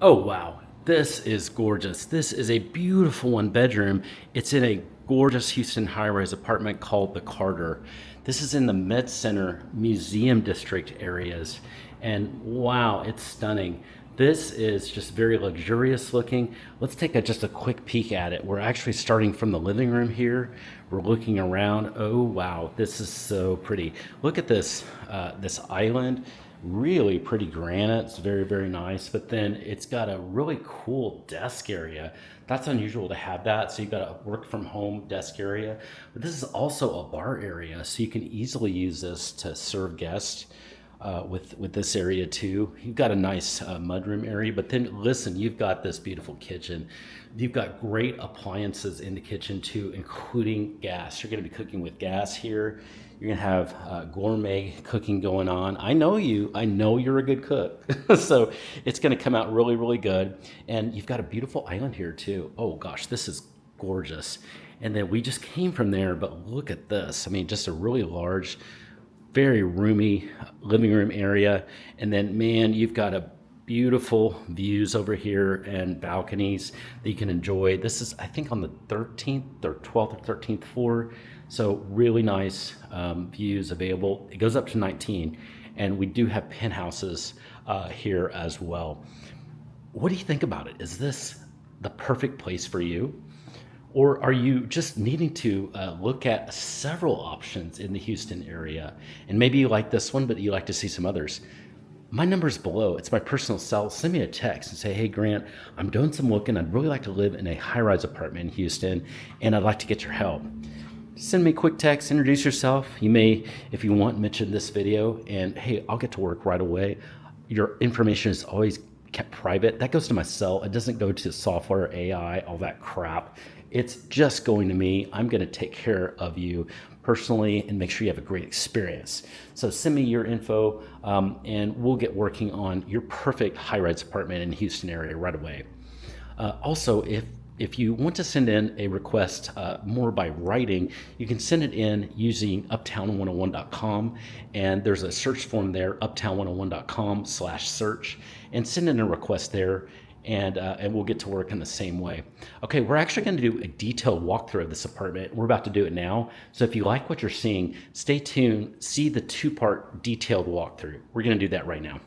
Oh, wow. This is gorgeous. This is a beautiful one bedroom. It's in a gorgeous Houston high rise apartment called the Carter. This is in the Med Center Museum District areas. And wow, it's stunning. This is just very luxurious looking. Let's take just a quick peek at it. We're actually starting from the living room here. We're looking around. Oh, wow. This is so pretty. Look at this island, really pretty granite. It's very, very nice. But then it's got a really cool desk area. That's unusual to have that. So you've got a work from home desk area. But this is also a bar area. So you can easily use this to serve guests. With this area too, you've got a nice mudroom area, but then listen, you've got this beautiful kitchen. You've got great appliances in the kitchen too, including gas. You're going to be cooking with gas here. You're going to have gourmet cooking going on. I know you. I know you're a good cook. So it's going to come out really, really good. And you've got a beautiful island here too. Oh gosh, this is gorgeous. And then we just came from there, but look at this. I mean, just a really large, very roomy living room area. And then, man, you've got a beautiful views over here and balconies that you can enjoy. This is, I think, on the 13th or 12th or 13th floor. So really nice views available. It goes up to 19, and we do have penthouses here as well. What do you think about it? Is this the perfect place for you? Or are you just needing to look at several options in the Houston area? And maybe you like this one, but you like to see some others. My number's below. It's my personal cell. Send me a text and say, hey, Grant, I'm doing some looking. I'd really like to live in a high rise apartment in Houston, and I'd like to get your help. Send me a quick text, introduce yourself. You may, if you want, mention this video, and hey, I'll get to work right away. Your information is always kept private. That goes to my cell. It doesn't go to software, AI, all that crap. It's just going to me. I'm going to take care of you personally and make sure you have a great experience. So send me your info, and we'll get working on your perfect high-rise apartment in the Houston area right away. Also, if you want to send in a request more by writing, you can send it in using uptown101.com, and there's a search form there, uptown101.com/search, and send in a request there, and we'll get to work in the same way. Okay, we're actually going to do a detailed walkthrough of this apartment. We're about to do it now. So if you like what you're seeing, stay tuned, see the two-part detailed walkthrough. We're going to do that right now.